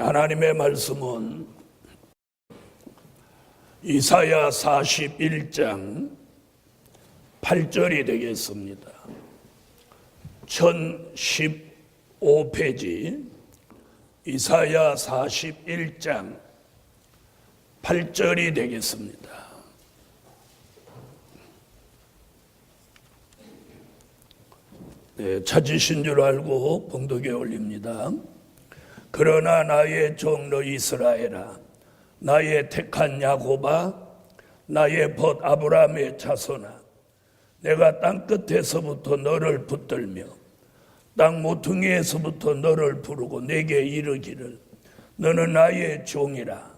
하나님의 말씀은 이사야 41장 8절이 되겠습니다. 1015페이지 이사야 41장 8절이 되겠습니다. 찾으신 줄 알고 봉독에 올립니다. 그러나 나의 종 너 이스라엘아, 나의 택한 야곱아, 나의 벗 아브라함의 자손아, 내가 땅 끝에서부터 너를 붙들며 땅 모퉁이에서부터 너를 부르고 내게 이르기를 너는 나의 종이라.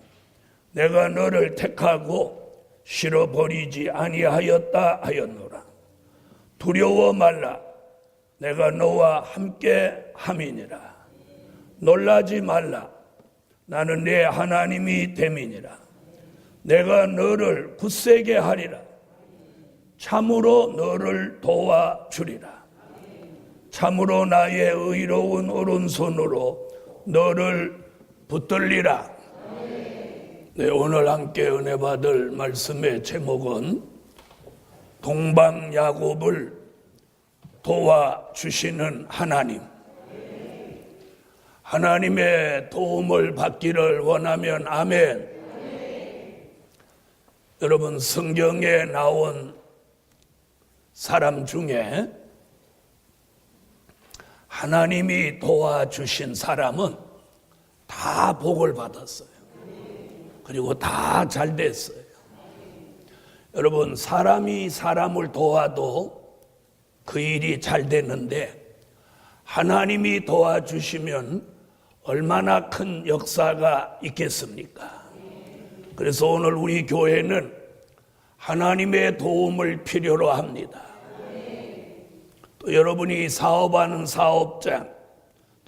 내가 너를 택하고 실어버리지 아니하였다 하였노라. 두려워 말라. 내가 너와 함께 함이니라. 놀라지 말라. 나는 내 하나님이 됨이니라. 내가 너를 굳세게 하리라. 참으로 너를 도와주리라. 참으로 나의 의로운 오른손으로 너를 붙들리라. 네, 오늘 함께 은혜 받을 말씀의 제목은 동방 야곱을 도와주시는 하나님. 하나님의 도움을 받기를 원하면 아멘. 여러분, 성경에 나온 사람 중에 하나님이 도와주신 사람은 다 복을 받았어요. 그리고 다 잘 됐어요. 여러분, 사람이 사람을 도와도 그 일이 잘 되는데 하나님이 도와주시면 얼마나 큰 역사가 있겠습니까? 그래서 오늘 우리 교회는 하나님의 도움을 필요로 합니다. 또 여러분이 사업하는 사업장,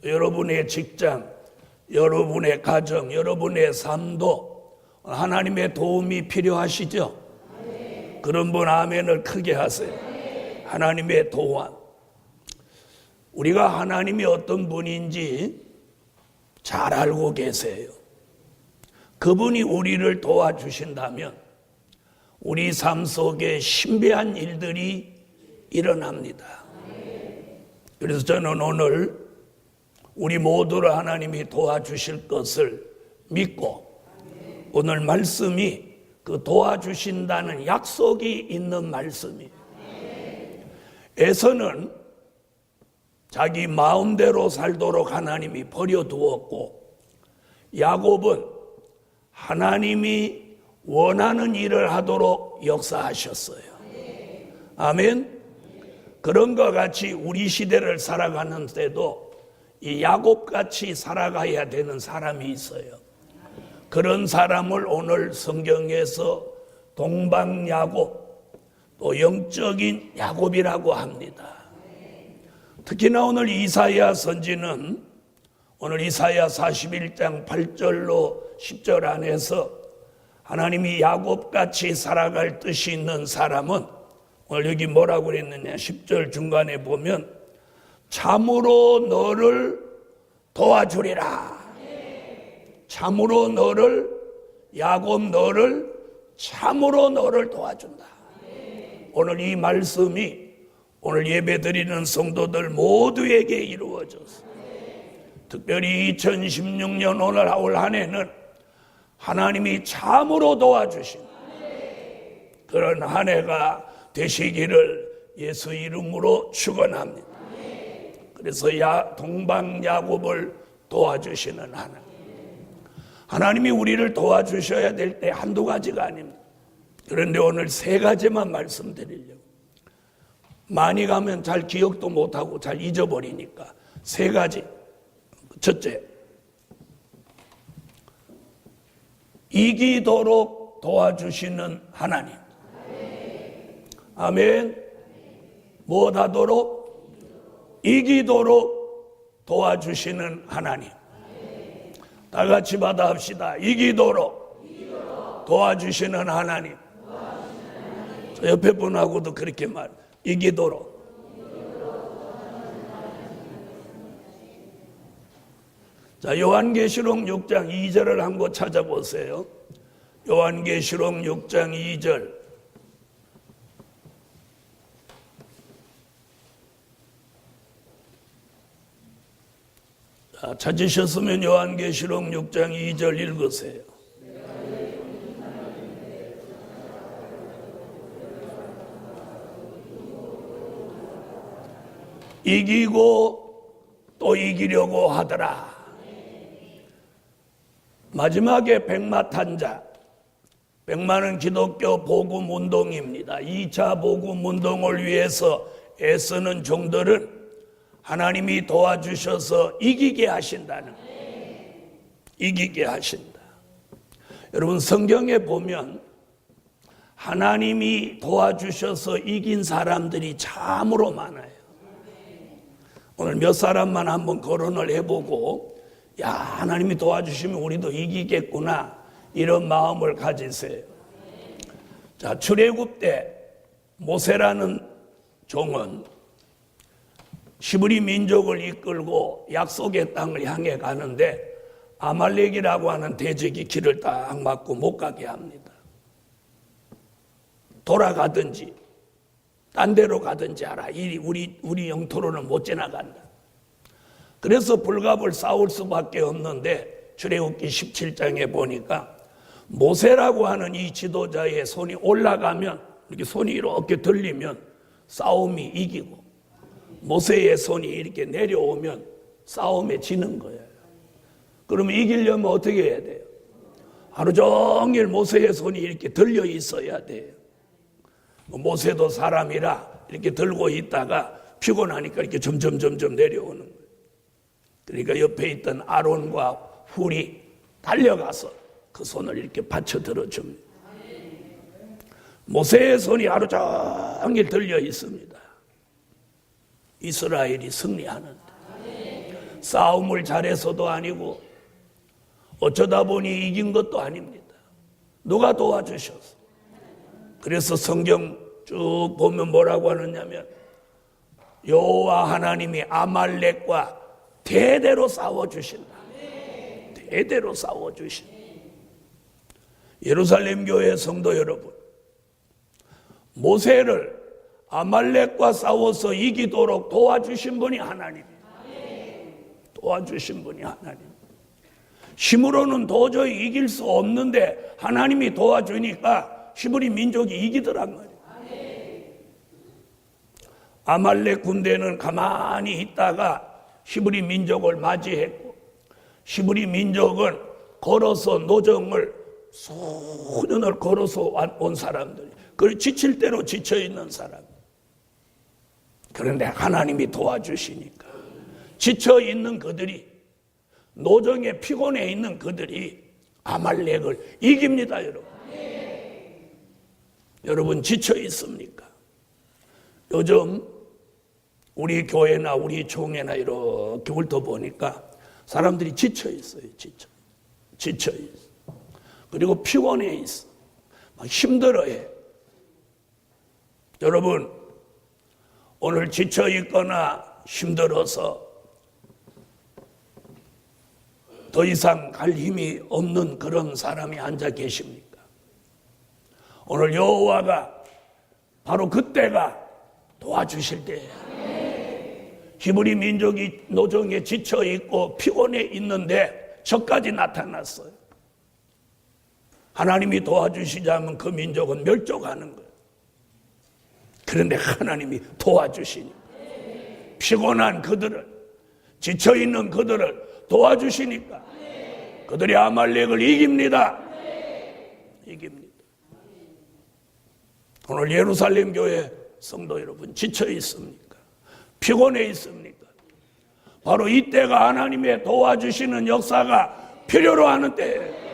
또 여러분의 직장, 여러분의 가정, 여러분의 삶도 하나님의 도움이 필요하시죠? 그런 분 아멘을 크게 하세요. 하나님의 도움. 우리가 하나님이 어떤 분인지 잘 알고 계세요. 그분이 우리를 도와주신다면 우리 삶 속에 신비한 일들이 일어납니다. 그래서 저는 오늘 우리 모두를 하나님이 도와주실 것을 믿고 오늘 말씀이 그 도와주신다는 약속이 있는 말씀이에요. 에서는 자기 마음대로 살도록 하나님이 버려두었고 야곱은 하나님이 원하는 일을 하도록 역사하셨어요. 아멘. 그런 것 같이 우리 시대를 살아가는 때도 이 야곱같이 살아가야 되는 사람이 있어요. 그런 사람을 오늘 성경에서 동방 야곱, 또 영적인 야곱이라고 합니다. 특히나 오늘 이사야 선지는 오늘 이사야 41장 8절로 10절 안에서 하나님이 야곱같이 살아갈 뜻이 있는 사람은 오늘 여기 뭐라고 그랬느냐 10절 중간에 보면 참으로 너를 도와주리라. 참으로 너를, 야곱 너를, 참으로 너를 도와준다. 오늘 이 말씀이 오늘 예배드리는 성도들 모두에게 이루어졌어요. 특별히 2016년 오늘 올 한 해는 하나님이 참으로 도와주신 그런 한 해가 되시기를 예수 이름으로 축원합니다. 그래서 동방 야곱을 도와주시는 하나님이 우리를 도와주셔야 될 때 한두 가지가 아닙니다. 그런데 오늘 세 가지만 말씀드리려고. 많이 가면 잘 기억도 못하고 잘 잊어버리니까 세 가지. 첫째, 이기도록 도와주시는 하나님. 아멘. 못하도록 이기도록 도와주시는 하나님. 다 같이 받아합시다. 이기도록 도와주시는 하나님. 저 옆에 분하고도 그렇게 이기도록. 자, 요한계시록 6장 2절을 한번 찾아보세요. 요한계시록 6장 2절. 자, 찾으셨으면 요한계시록 6장 2절 읽으세요. 이기고 또 이기려고 하더라. 마지막에 백마탄자, 백마는 기독교 복음운동입니다. 2차 복음운동을 위해서 애쓰는 종들은 하나님이 도와주셔서 이기게 하신다는 거예요. 이기게 하신다. 여러분, 성경에 보면 하나님이 도와주셔서 이긴 사람들이 참으로 많아요. 오늘 몇 사람만 한번 거론을 해보고, 야, 하나님이 도와주시면 우리도 이기겠구나, 이런 마음을 가지세요. 자, 출애굽 때 모세라는 종은 시브리 민족을 이끌고 약속의 땅을 향해 가는데 아말렉이라고 하는 대적이 길을 딱 막고 못 가게 합니다. 돌아가든지 딴 데로 가든지 하라. 우리 영토로는 못 지나간다. 그래서 불갑을 싸울 수밖에 없는데 출애굽기 17장에 보니까 모세라고 하는 이 지도자의 손이 올라가면, 이렇게 손이 이렇게 들리면 싸움이 이기고, 모세의 손이 이렇게 내려오면 싸움에 지는 거예요. 그러면 이기려면 어떻게 해야 돼요? 하루 종일 모세의 손이 이렇게 들려 있어야 돼요. 모세도 사람이라 이렇게 들고 있다가 피곤하니까 이렇게 점점 내려오는 거예요. 그러니까 옆에 있던 아론과 훌이 달려가서 그 손을 이렇게 받쳐 들어줍니다. 모세의 손이 하루 종일 들려 있습니다. 이스라엘이 승리하는데, 싸움을 잘해서도 아니고 어쩌다 보니 이긴 것도 아닙니다. 누가 도와주셔서. 그래서 성경 쭉 보면 뭐라고 하느냐면, 여호와 하나님이 아말렉과 대대로 싸워주신다. 대대로 싸워주신다. 예루살렘 교회 성도 여러분, 모세를 아말렉과 싸워서 이기도록 도와주신 분이 하나님이에요. 도와주신 분이 하나님. 힘으로는 도저히 이길 수 없는데 하나님이 도와주니까 히브리 민족이 이기더란 말이에요. 아말렉 군대는 가만히 있다가 히브리 민족을 맞이했고, 히브리 민족은 걸어서 노정을 수년을 걸어서 온 사람들이, 그 지칠 대로 지쳐있는 사람. 그런데 하나님이 도와주시니까 지쳐있는 그들이, 노정에 피곤해 있는 그들이 아말렉을 이깁니다. 여러분 지쳐 있습니까? 요즘 우리 교회나 우리 종회나 이렇게 훑어보니까 사람들이 지쳐 있어요. 지쳐 있어. 그리고 피곤해 있어. 막 힘들어해. 여러분, 오늘 지쳐 있거나 힘들어서 더 이상 갈 힘이 없는 그런 사람이 앉아 계십니까? 오늘 여호와가 바로 그때가 도와주실 때예요. 히브리 민족이 노정에 지쳐 있고 피곤해 있는데 저까지 나타났어요. 하나님이 도와주시자면 그 민족은 멸종하는 거예요. 그런데 하나님이 도와주시니 피곤한 그들을, 지쳐있는 그들을 도와주시니까 그들이 아말렉을 이깁니다. 이깁니다. 오늘 예루살렘 교회 성도 여러분, 지쳐 있습니까? 피곤해 있습니까? 바로 이때가 하나님의 도와주시는 역사가 필요로 하는 때예요.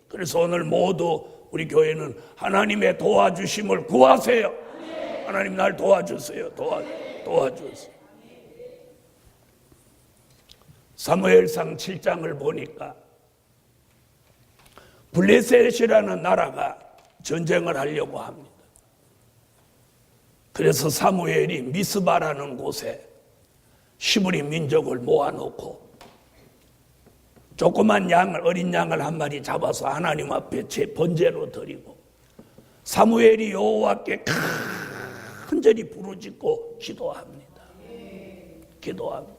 그래서 오늘 모두 우리 교회는 하나님의 도와주심을 구하세요. 하나님 날 도와주세요. 도와주세요. 사무엘상 7장을 보니까 블레셋이라는 나라가 전쟁을 하려고 합니다. 그래서 사무엘이 미스바라는 곳에 히브리 민족을 모아놓고 조그만 양을, 어린 양을 한 마리 잡아서 하나님 앞에 제 번제로 드리고 사무엘이 여호와께 간절히 부르짖고 기도합니다. 기도합니다.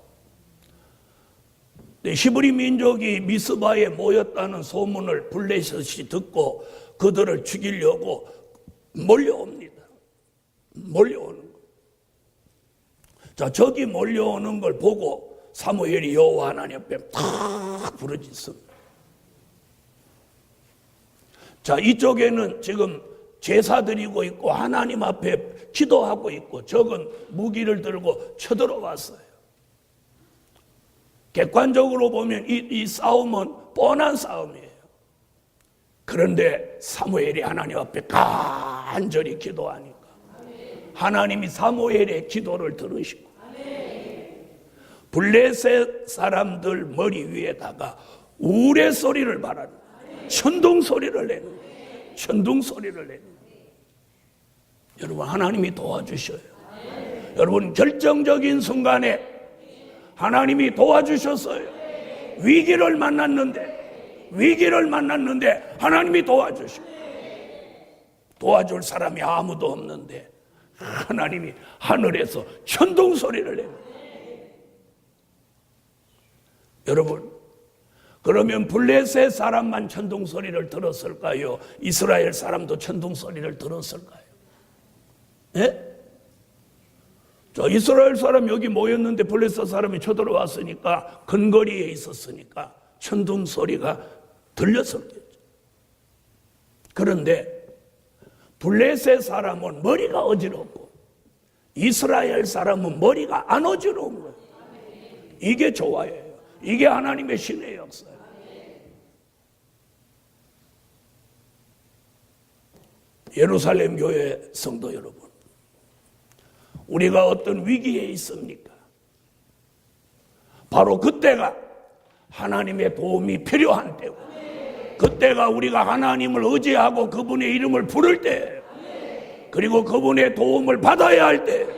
히브리 민족이 미스바에 모였다는 소문을 블레셋이 듣고 그들을 죽이려고 몰려옵니다. 몰려오는 거. 자, 저기 몰려오는 걸 보고 사무엘이 여호와 하나님 앞에 탁 부르짖습니다. 자, 이쪽에는 지금 제사 드리고 있고 하나님 앞에 기도하고 있고 적은 무기를 들고 쳐들어왔어요. 객관적으로 보면 이 싸움은 뻔한 싸움이에요. 그런데 사무엘이 하나님 앞에 간절히 기도하니까 하나님이 사무엘의 기도를 들으시고 블레셋 사람들 머리 위에다가 우레 소리를 발하는, 천둥 소리를 내는, 천둥 소리를 내는. 여러분, 하나님이 도와주셔요. 여러분, 결정적인 순간에 하나님이 도와주셨어요. 위기를 만났는데 하나님이 도와주시고, 도와줄 사람이 아무도 없는데 하나님이 하늘에서 천둥 소리를 내요. 여러분, 그러면 블레셋 사람만 천둥 소리를 들었을까요? 이스라엘 사람도 천둥 소리를 들었을까요? 예? 자, 이스라엘 사람 여기 모였는데 블레셋 사람이 쳐들어왔으니까 근거리에 있었으니까 천둥 소리가 들렸었겠죠. 그런데 블레셋 사람은 머리가 어지럽고 이스라엘 사람은 머리가 안 어지러운 거예요. 이게 좋아요. 이게 하나님의 신의 역사예요. 예루살렘 교회 성도 여러분, 우리가 어떤 위기에 있습니까? 바로 그때가 하나님의 도움이 필요한 때고, 그때가 우리가 하나님을 의지하고 그분의 이름을 부를 때예요. 그리고 그분의 도움을 받아야 할 때예요.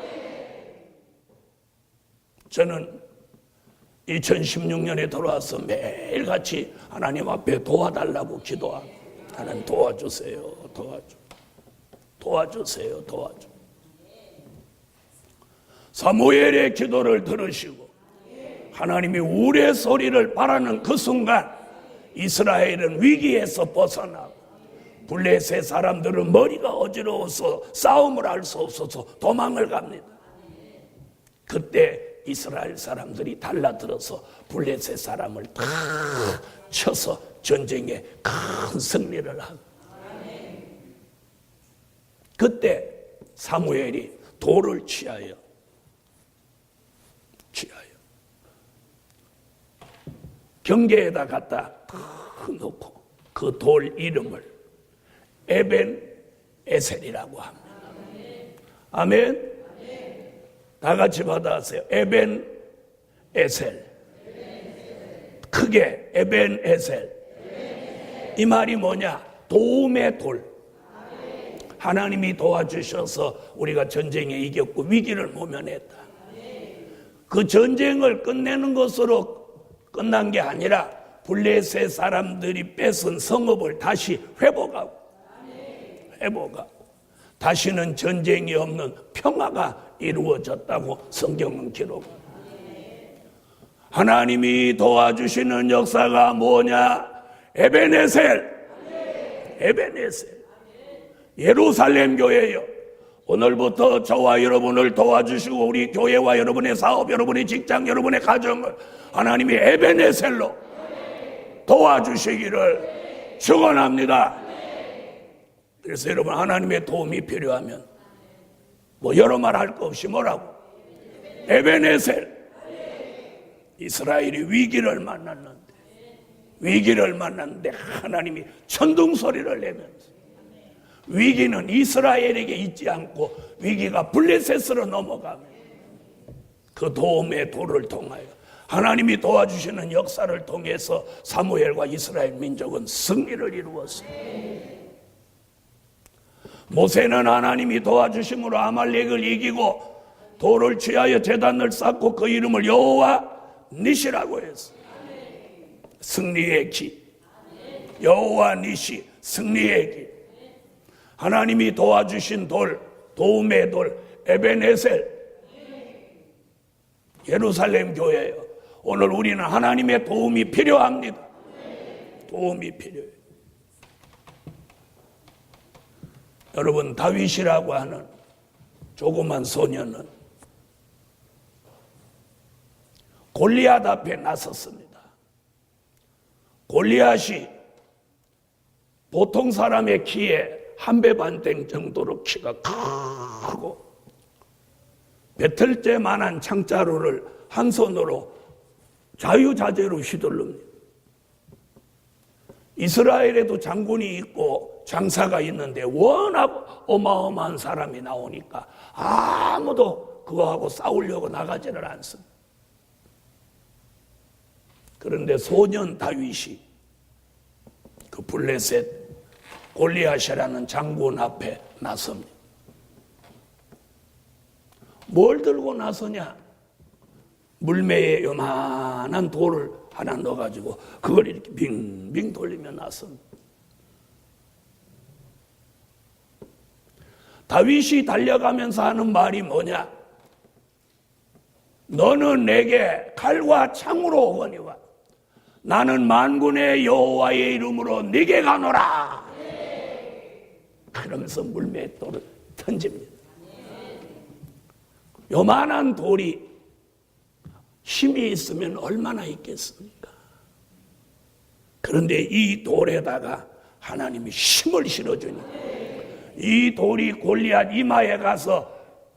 저는 2016년에 돌아와서 매일같이 하나님 앞에 도와달라고 기도하고, 하나님 도와주세요, 도와주세요. 사무엘의 기도를 들으시고 하나님이 우레 소리를 바라는 그 순간 이스라엘은 위기에서 벗어나고 블레셋 사람들은 머리가 어지러워서 싸움을 할 수 없어서 도망을 갑니다. 그때 이스라엘 사람들이 달라들어서 블레셋 사람을 다 쳐서 전쟁에 큰 승리를 하고, 그때 사무엘이 돌을 취하여 경계에다 갖다 놓고 그 돌 이름을 에벤 에셀이라고 합니다. 아멘. 다 같이 받아하세요. 에벤 에셀. 크게 에벤 에셀. 이 말이 뭐냐? 도움의 돌. 하나님이 도와주셔서 우리가 전쟁에 이겼고 위기를 모면했다. 그 전쟁을 끝내는 것으로 끝난 게 아니라 블레셋 사람들이 뺏은 성읍을 다시 회복하고 다시는 전쟁이 없는 평화가 이루어졌다고 성경은 기록합니다. 하나님이 도와주시는 역사가 뭐냐? 에벤에셀. 예루살렘 교회요. 오늘부터 저와 여러분을 도와주시고 우리 교회와 여러분의 사업, 여러분의 직장, 여러분의 가정을 하나님이 에벤에셀로 도와주시기를 축원합니다. 그래서 여러분, 하나님의 도움이 필요하면 뭐 여러 말 할 거 없이 뭐라고? 에벤에셀. 이스라엘이 위기를 만났는데 하나님이 천둥 소리를 내면서 위기는 이스라엘에게 있지 않고 위기가 블레셋으로 넘어가면 그 도움의 돌을 통하여 하나님이 도와주시는 역사를 통해서 사무엘과 이스라엘 민족은 승리를 이루었습니다. 모세는 하나님이 도와주심으로 아말렉을 이기고 돌을 취하여 제단을 쌓고 그 이름을 여호와 니시라고 했어요. 승리의 기. 여호와 니시, 승리의 기. 하나님이 도와주신 돌, 도움의 돌, 에베네셀. 예루살렘 교회예요. 오늘 우리는 하나님의 도움이 필요합니다. 도움이 필요해요. 여러분, 다윗이라고 하는 조그만 소년은 골리앗 앞에 나섰습니다. 골리앗이 보통 사람의 키에 한 배 반땡 정도로 키가 크고 배틀째만한 창자루를 한 손으로 자유자재로 휘둘릅니다. 이스라엘에도 장군이 있고 장사가 있는데 워낙 어마어마한 사람이 나오니까 아무도 그거하고 싸우려고 나가지를 않습니다. 그런데 소년 다윗이 그 블레셋 골리앗이라는 장군 앞에 나섭니다. 뭘 들고 나서냐? 물매에 요만한 돌을 하나 넣어가지고 그걸 이렇게 빙빙 돌리며 나섭니다. 다윗이 달려가면서 하는 말이 뭐냐? 너는 내게 칼과 창으로 오거니와 나는 만군의 여호와의 이름으로 네게 가노라. 그러면서 물매에 돌을 던집니다. 요만한 돌이 힘이 있으면 얼마나 있겠습니까? 그런데 이 돌에다가 하나님이 힘을 실어주니 이 돌이 골리앗 이마에 가서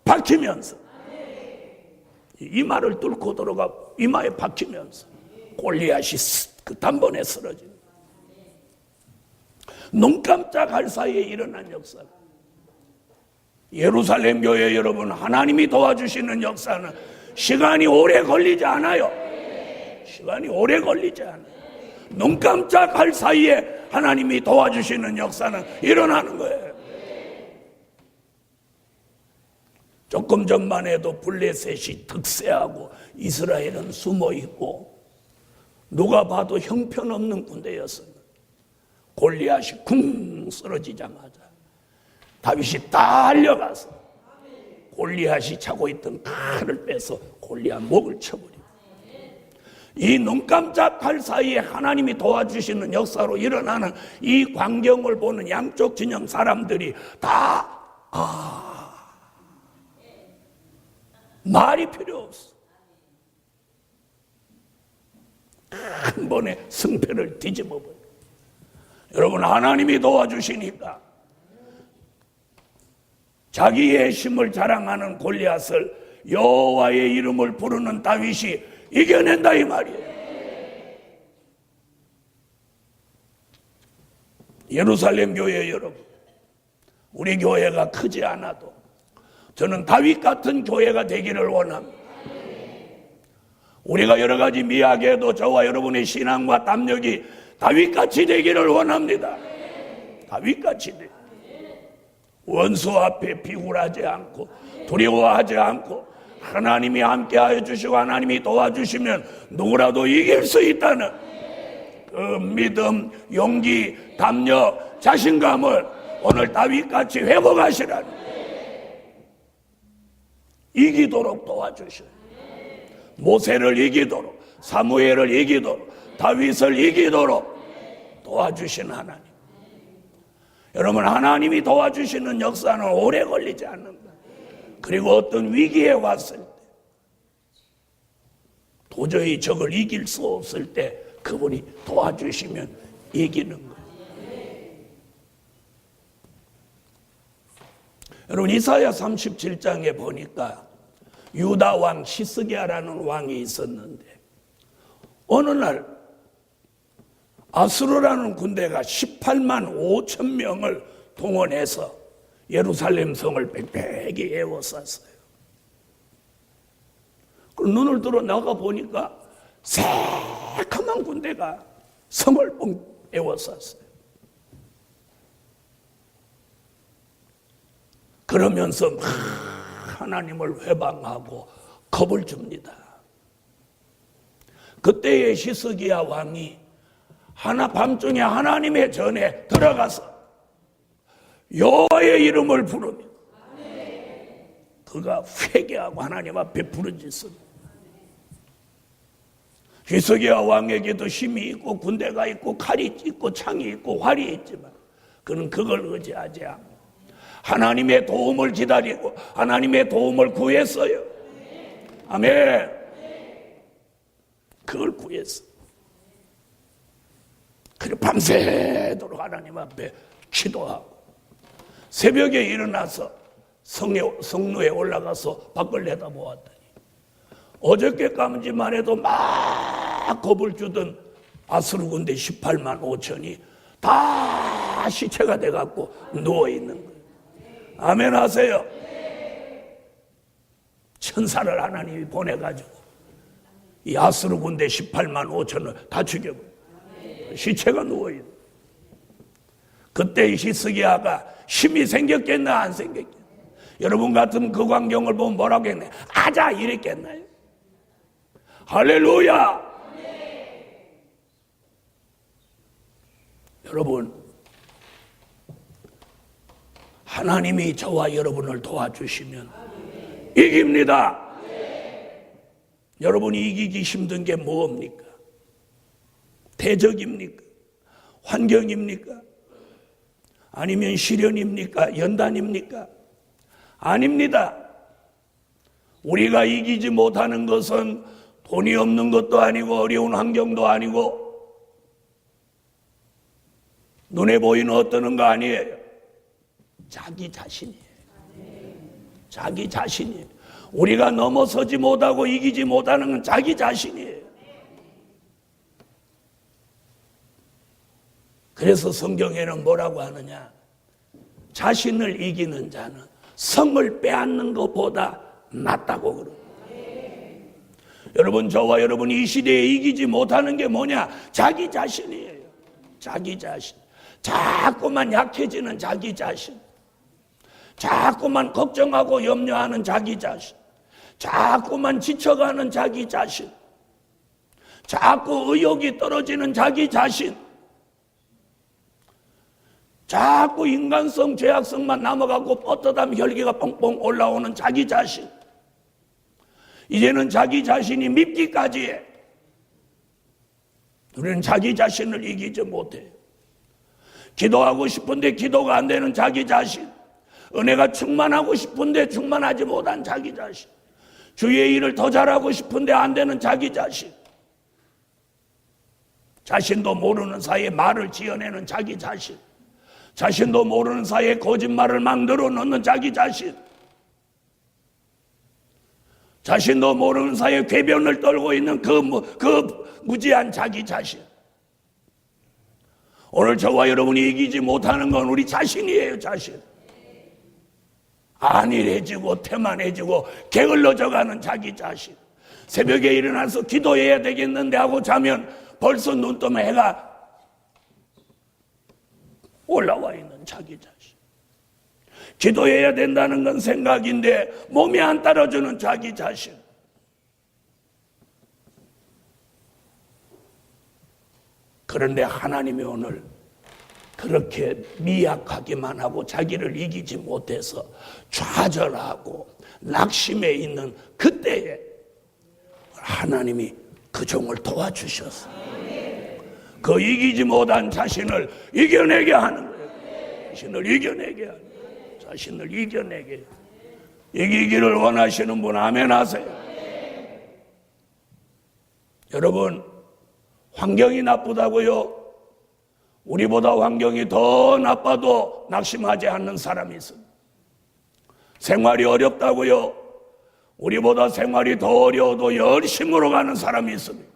박히면서 이마를 뚫고 들어가 이마에 박히면서 골리앗이 그 단번에 쓰러집니다. 눈 깜짝할 사이에 일어난 역사. 예루살렘 교회 여러분, 하나님이 도와주시는 역사는 시간이 오래 걸리지 않아요. 시간이 오래 걸리지 않아요. 눈 깜짝할 사이에 하나님이 도와주시는 역사는 일어나는 거예요. 조금 전만 해도 블레셋이 득세하고 이스라엘은 숨어있고 누가 봐도 형편없는 군대였습니다. 골리앗이 쿵 쓰러지자마자 다윗이 달려가서 골리앗이 차고 있던 칼을 빼서 골리앗 목을 쳐버립니다. 이 눈 깜짝할 사이에 하나님이 도와주시는 역사로 일어나는 이 광경을 보는 양쪽 진영 사람들이 다 말이 필요 없어. 한 번에 승패를 뒤집어 버려. 여러분, 하나님이 도와주시니까 자기의 힘을 자랑하는 골리앗을 여호와의 이름을 부르는 다윗이 이겨낸다 이 말이에요. 예루살렘 교회 여러분, 우리 교회가 크지 않아도 저는 다윗 같은 교회가 되기를 원합니다. 우리가 여러 가지 미학에도 저와 여러분의 신앙과 담력이 다윗같이 되기를 원합니다. 다윗같이 돼. 원수 앞에 비굴하지 않고 두려워하지 않고 하나님이 함께하여 주시고 하나님이 도와주시면 누구라도 이길 수 있다는 그 믿음, 용기, 담력, 자신감을 오늘 다윗같이 회복하시라는, 이기도록 도와주셔요. 모세를 이기도록, 사무엘을 이기도록, 다윗을 이기도록 도와주신 하나님. 여러분, 하나님이 도와주시는 역사는 오래 걸리지 않는다. 그리고 어떤 위기에 왔을 때, 도저히 적을 이길 수 없을 때 그분이 도와주시면 이기는 거예요. 여러분, 이사야 37장에 보니까 유다 왕 히스기야라는 왕이 있었는데 어느 날 아수르라는 군대가 18만 5천 명을 동원해서 예루살렘 성을 빽빽히 에워쌌어요. 그 눈을 들어 나가 보니까 새카만 군대가 성을 뻥 에워쌌어요. 그러면서 막 하나님을 회방하고 겁을 줍니다. 그때의 히스기야 왕이 밤중에 하나님의 전에 들어가서 여호와의 이름을 부르며 그가 회개하고 하나님 앞에 부르짖습니다. 히스기야 왕에게도 힘이 있고 군대가 있고 칼이 있고 창이 있고 활이 있지만 그는 그걸 의지하지 않고 하나님의 도움을 기다리고 하나님의 도움을 구했어요. 아멘. 그걸 구했어. 그리고 밤새도록 하나님 앞에 기도하고 새벽에 일어나서 성루에 올라가서 밖을 내다보았더니 어저께까지만 해도 막 겁을 주던 아수르 군대 18만 5천이 다 시체가 돼갖고 누워있는 거예요. 아멘 하세요. 천사를 하나님이 보내가지고 이 아수르 군대 18만 5천을 다 죽여버려요. 시체가 누워있는. 그때 히스기야가 힘이 생겼겠나 안 생겼겠나? 여러분 같으면 그 광경을 보면 뭐라고 했나요? 아자 이랬겠나요? 할렐루야. 여러분, 하나님이 저와 여러분을 도와주시면 이깁니다. 여러분이 이기기 힘든 게 뭡니까? 대적입니까? 환경입니까? 아니면 시련입니까? 연단입니까? 아닙니다. 우리가 이기지 못하는 것은 돈이 없는 것도 아니고 어려운 환경도 아니고 눈에 보이는 어떤 거 아니에요. 자기 자신이에요. 자기 자신이에요. 우리가 넘어서지 못하고 이기지 못하는 건 자기 자신이에요. 그래서 성경에는 뭐라고 하느냐? 자신을 이기는 자는 성을 빼앗는 것보다 낫다고 그러고. 여러분, 저와 여러분이 이 시대에 이기지 못하는 게 뭐냐? 자기 자신이에요. 자기 자신. 자꾸만 약해지는 자기 자신. 자꾸만 걱정하고 염려하는 자기 자신. 자꾸만 지쳐가는 자기 자신. 자꾸 의욕이 떨어지는 자기 자신. 자꾸 인간성, 죄악성만 남아가고 뻗어담 혈기가 뻥뻥 올라오는 자기 자신. 이제는 자기 자신이 밉기까지 해. 우리는 자기 자신을 이기지 못해요. 기도하고 싶은데 기도가 안 되는 자기 자신. 은혜가 충만하고 싶은데 충만하지 못한 자기 자신. 주의 일을 더 잘하고 싶은데 안 되는 자기 자신. 자신도 모르는 사이에 말을 지어내는 자기 자신. 자신도 모르는 사이에 거짓말을 만들어 놓는 자기 자신. 자신도 모르는 사이에 궤변을 떨고 있는 그 무지한 자기 자신. 오늘 저와 여러분이 이기지 못하는 건 우리 자신이에요. 자신. 안일해지고 태만해지고 게을러져가는 자기 자신. 새벽에 일어나서 기도해야 되겠는데 하고 자면 벌써 눈 뜨면 해가 올라와 있는 자기 자신. 기도해야 된다는 건 생각인데 몸이 안 따라주는 자기 자신. 그런데 하나님이 오늘 그렇게 미약하기만 하고 자기를 이기지 못해서 좌절하고 낙심해 있는 그때에 하나님이 그 종을 도와주셨어요. 그 이기지 못한 자신을 이겨내게 하는 거예요. 자신을 이겨내게 하는 거예요. 자신을 이겨내게. 이기기를 원하시는 분 아멘 하세요. 여러분, 환경이 나쁘다고요? 우리보다 환경이 더 나빠도 낙심하지 않는 사람이 있습니다. 생활이 어렵다고요? 우리보다 생활이 더 어려워도 열심으로 가는 사람이 있습니다.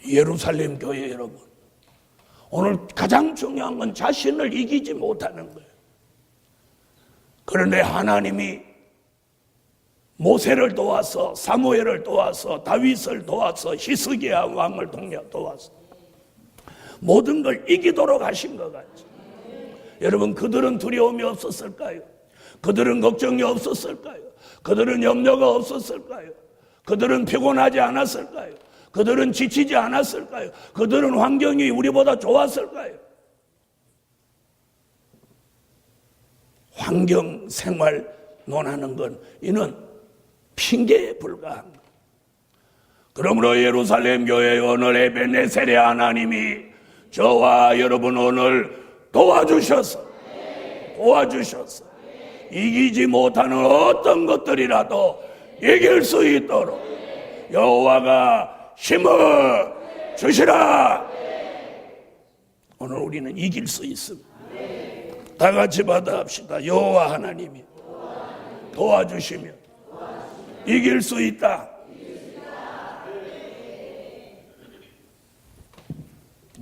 예루살렘 교회 여러분, 오늘 가장 중요한 건 자신을 이기지 못하는 거예요. 그런데 하나님이 모세를 도와서, 사무엘을 도와서, 다윗을 도와서, 히스기야 왕을 도와서 모든 걸 이기도록 하신 것 같죠. 여러분, 그들은 두려움이 없었을까요? 그들은 걱정이 없었을까요? 그들은 염려가 없었을까요? 그들은 피곤하지 않았을까요? 그들은 지치지 않았을까요? 그들은 환경이 우리보다 좋았을까요? 환경 생활 논하는 건 이는 핑계에 불과한 것. 그러므로 예루살렘 교회 오늘 에베네셀의 하나님이 저와 여러분 오늘 도와주셔서 이기지 못하는 어떤 것들이라도 이길 수 있도록 여호와가 힘을 주시라. 오늘 우리는 이길 수 있습니다. 다 같이 받아합시다. 여호와 하나님이 도와주시면 이길 수 있다.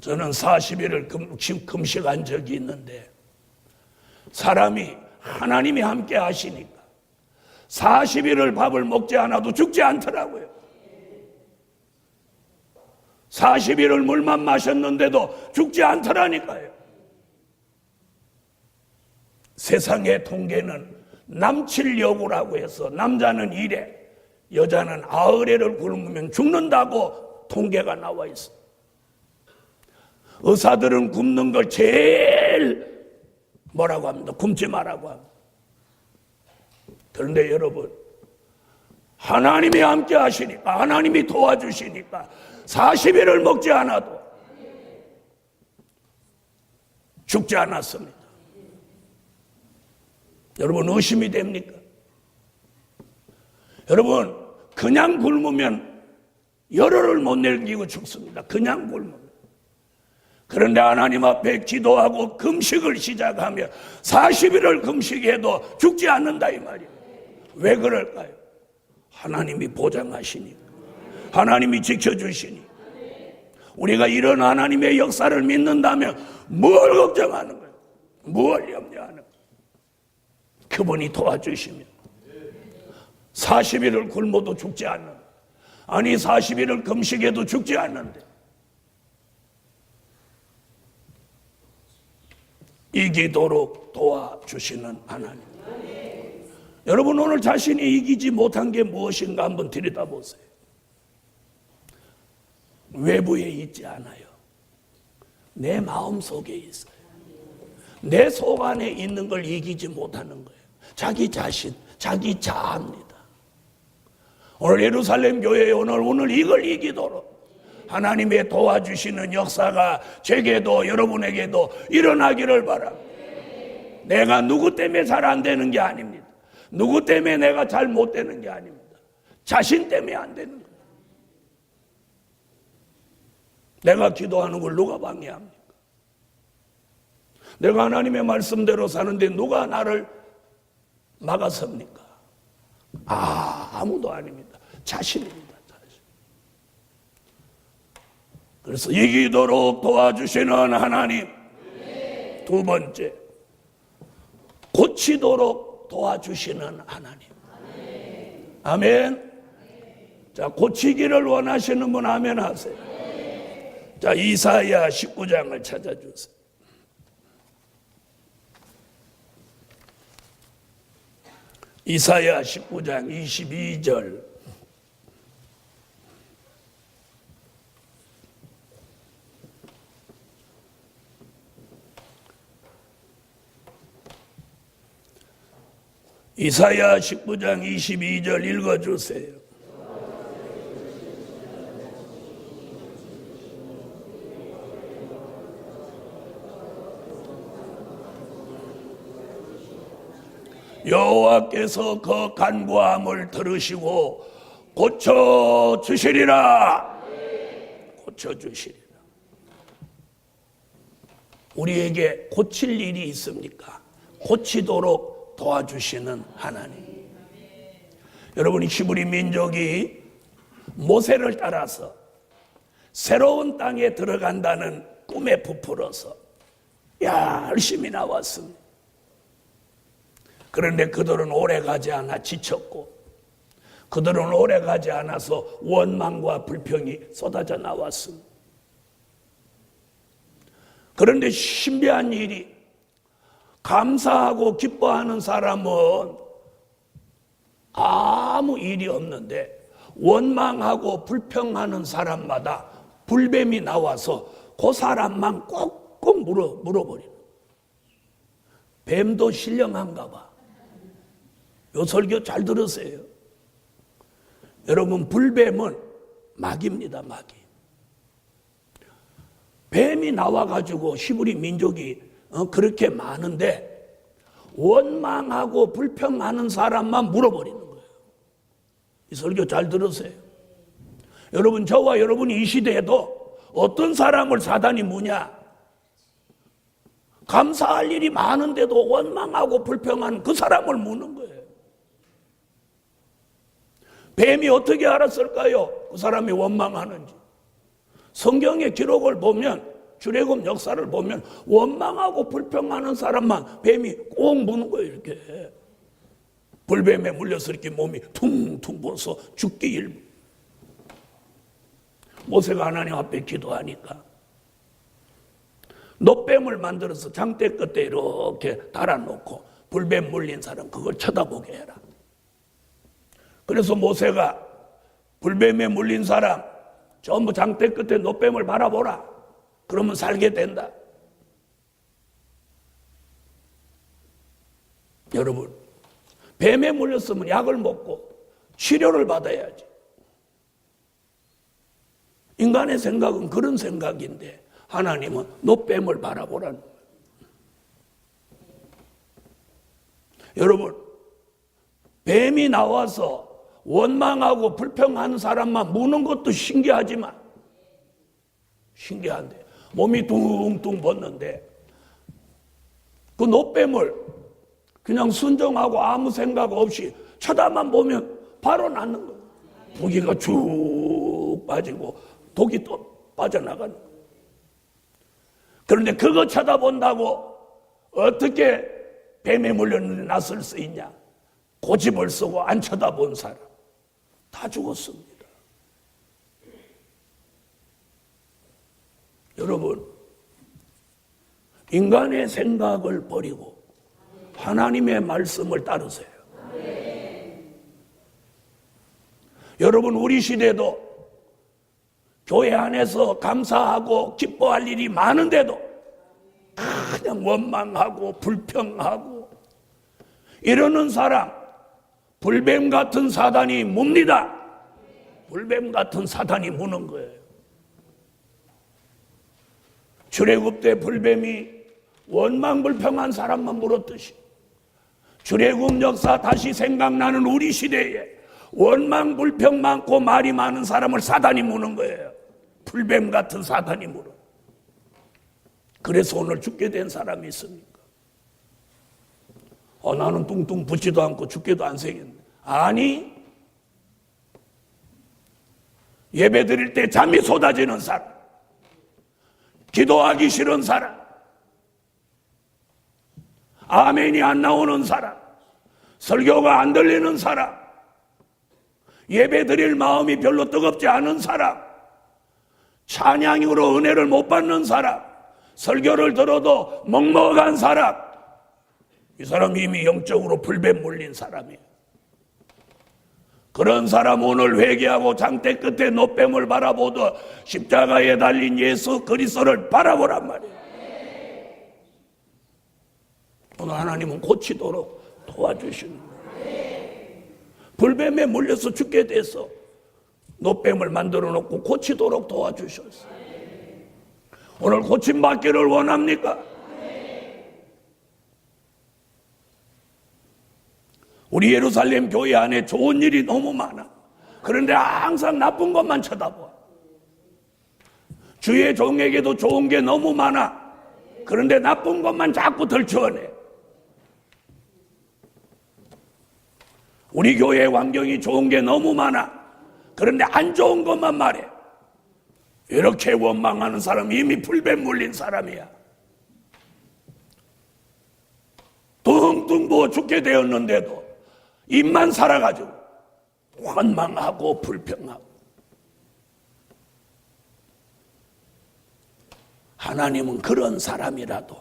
저는 40일을 금식한 적이 있는데 사람이 하나님이 함께 하시니까 40일을 밥을 먹지 않아도 죽지 않더라고요. 40일을 물만 마셨는데도 죽지 않더라니까요. 세상의 통계는 남칠여구라고 해서 남자는 1회, 여자는 90회를 굶으면 죽는다고 통계가 나와 있어요. 의사들은 굶는 걸 제일 뭐라고 합니다. 굶지 말라고 합니다. 그런데 여러분, 하나님이 함께 하시니까, 하나님이 도와주시니까 40일을 먹지 않아도 죽지 않았습니다. 여러분, 의심이 됩니까? 여러분, 그냥 굶으면 열흘을 못 내기고 죽습니다. 그냥 굶으면. 그런데 하나님 앞에 기도하고 금식을 시작하며 40일을 금식해도 죽지 않는다 이 말이에요. 왜 그럴까요? 하나님이 보장하시니까, 하나님이 지켜주시니. 우리가 이런 하나님의 역사를 믿는다면 뭘 걱정하는 거예요? 뭘 염려하는 거예요? 그분이 도와주시면 40일을 굶어도 죽지 않는, 아니 40일을 금식해도 죽지 않는데 이기도록 도와주시는 하나님. 여러분, 오늘 자신이 이기지 못한 게 무엇인가 한번 들여다보세요. 외부에 있지 않아요. 내 마음 속에 있어요. 내 속 안에 있는 걸 이기지 못하는 거예요. 자기 자신, 자기 자아입니다. 오늘 예루살렘 교회에 오늘 이걸 이기도록 하나님의 도와주시는 역사가 제게도 여러분에게도 일어나기를 바랍니다. 내가 누구 때문에 잘 안 되는 게 아닙니다. 누구 때문에 내가 잘 못 되는 게 아닙니다. 자신 때문에 안 되는 거예요. 내가 기도하는 걸 누가 방해합니까? 내가 하나님의 말씀대로 사는데 누가 나를 막아섭니까? 아무도 아닙니다. 자신입니다. 자신. 그래서 이기도록 도와주시는 하나님. 두 번째, 고치도록 도와주시는 하나님. 아멘. 자, 고치기를 원하시는 분 아멘 하세요. 자, 이사야 19장을 찾아주세요. 이사야 19장 22절. 이사야 19장 22절 읽어주세요. 여호와께서 그 간구함을 들으시고 고쳐주시리라. 고쳐주시리라. 우리에게 고칠 일이 있습니까? 고치도록 도와주시는 하나님. 여러분, 히브리 민족이 모세를 따라서 새로운 땅에 들어간다는 꿈에 부풀어서 열심히 나왔습니다. 그런데 그들은 오래 가지 않아 지쳤고, 그들은 오래 가지 않아서 원망과 불평이 쏟아져 나왔습니다. 그런데 신비한 일이, 감사하고 기뻐하는 사람은 아무 일이 없는데 원망하고 불평하는 사람마다 불뱀이 나와서 그 사람만 꼭꼭 물어버리는. 뱀도 신령한가 봐. 요 설교 잘 들으세요. 여러분, 불뱀은 마귀입니다, 마귀. 뱀이 나와가지고 히브리 민족이 그렇게 많은데 원망하고 불평하는 사람만 물어버리는 거예요. 이 설교 잘 들으세요. 여러분, 저와 여러분이 이 시대에도 어떤 사람을 사단이 무냐? 감사할 일이 많은데도 원망하고 불평하는 그 사람을 무는 거예요. 뱀이 어떻게 알았을까요? 그 사람이 원망하는지. 성경의 기록을 보면, 출애굽 역사를 보면 원망하고 불평하는 사람만 뱀이 꼭 무는 거예요. 이렇게 불뱀에 물려서 이렇게 몸이 퉁퉁 부어서 죽기 일부. 모세가 하나님 앞에 기도하니까 놋뱀을 만들어서 장대 끝에 이렇게 달아놓고 불뱀 물린 사람 그걸 쳐다보게 해라. 그래서 모세가 불뱀에 물린 사람 전부 장대 끝에 놋뱀을 바라보라. 그러면 살게 된다. 여러분, 뱀에 물렸으면 약을 먹고 치료를 받아야지. 인간의 생각은 그런 생각인데 하나님은 놋뱀을 바라보라는 거예요. 여러분, 뱀이 나와서 원망하고 불평하는 사람만 무는 것도 신기하지만, 신기한데 몸이 둥둥 벗는데 그 놋뱀을 그냥 순종하고 아무 생각 없이 쳐다만 보면 바로 낫는 거예요. 독이가 쭉 빠지고 독이 또 빠져나가는 거예요. 그런데 그거 쳐다본다고 어떻게 뱀에 물렸는데 낫을 수 있냐? 고집을 쓰고 안 쳐다본 사람 다 죽었습니다. 여러분, 인간의 생각을 버리고 하나님의 말씀을 따르세요. 여러분, 우리 시대도 교회 안에서 감사하고 기뻐할 일이 많은데도 그냥 원망하고 불평하고 이러는 사람, 불뱀 같은 사단이 뭅니다. 불뱀 같은 사단이 무는 거예요. 출애굽 때 불뱀이 원망불평한 사람만 물었듯이 출애굽 역사 다시 생각나는 우리 시대에 원망불평 많고 말이 많은 사람을 사단이 무는 거예요. 불뱀 같은 사단이 물어. 그래서 오늘 죽게 된 사람이 있습니까? 나는 뚱뚱 붙지도 않고 죽게도 안 생겼네. 아니, 예배 드릴 때 잠이 쏟아지는 사람, 기도하기 싫은 사람, 아멘이 안 나오는 사람, 설교가 안 들리는 사람, 예배 드릴 마음이 별로 뜨겁지 않은 사람, 찬양으로 은혜를 못 받는 사람, 설교를 들어도 먹먹한 사람, 이 사람이 이미 영적으로 불뱀 물린 사람이에요. 그런 사람 오늘 회개하고 장대 끝에 놋뱀을 바라보듯 십자가에 달린 예수 그리스도를 바라보란 말이에요. 오늘 하나님은 고치도록 도와주시는 거예요. 불뱀에 물려서 죽게 돼서 놋뱀을 만들어 놓고 고치도록 도와주셨어요. 오늘 고침받기를 원합니까? 우리 예루살렘 교회 안에 좋은 일이 너무 많아. 그런데 항상 나쁜 것만 쳐다봐. 주의 종에게도 좋은 게 너무 많아. 그런데 나쁜 것만 자꾸 덜쳐내. 우리 교회 환경이 좋은 게 너무 많아. 그런데 안 좋은 것만 말해. 이렇게 원망하는 사람이 이미 불뱀 물린 사람이야. 뚱뚱 부어 죽게 되었는데도 입만 살아가지고 원망하고 불평하고. 하나님은 그런 사람이라도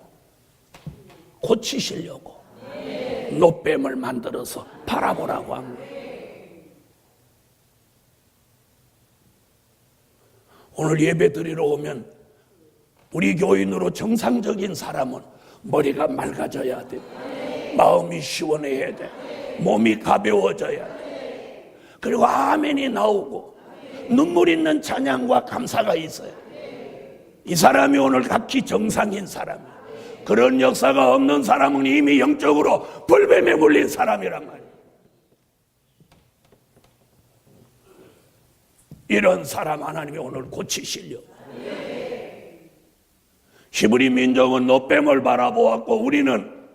고치시려고 놋뱀을 만들어서 바라보라고 한 거예요. 오늘 예배 드리러 오면 우리 교인으로 정상적인 사람은 머리가 맑아져야 돼. 마음이 시원해야 돼. 몸이 가벼워져야 돼. 그리고 아멘이 나오고 눈물 있는 찬양과 감사가 있어요. 이 사람이 오늘 각기 정상인 사람이에요. 그런 역사가 없는 사람은 이미 영적으로 불뱀에 물린 사람이란 말이에요. 이런 사람 하나님이 오늘 고치시려고. 히브리 민족은 노뱀을 바라보았고 우리는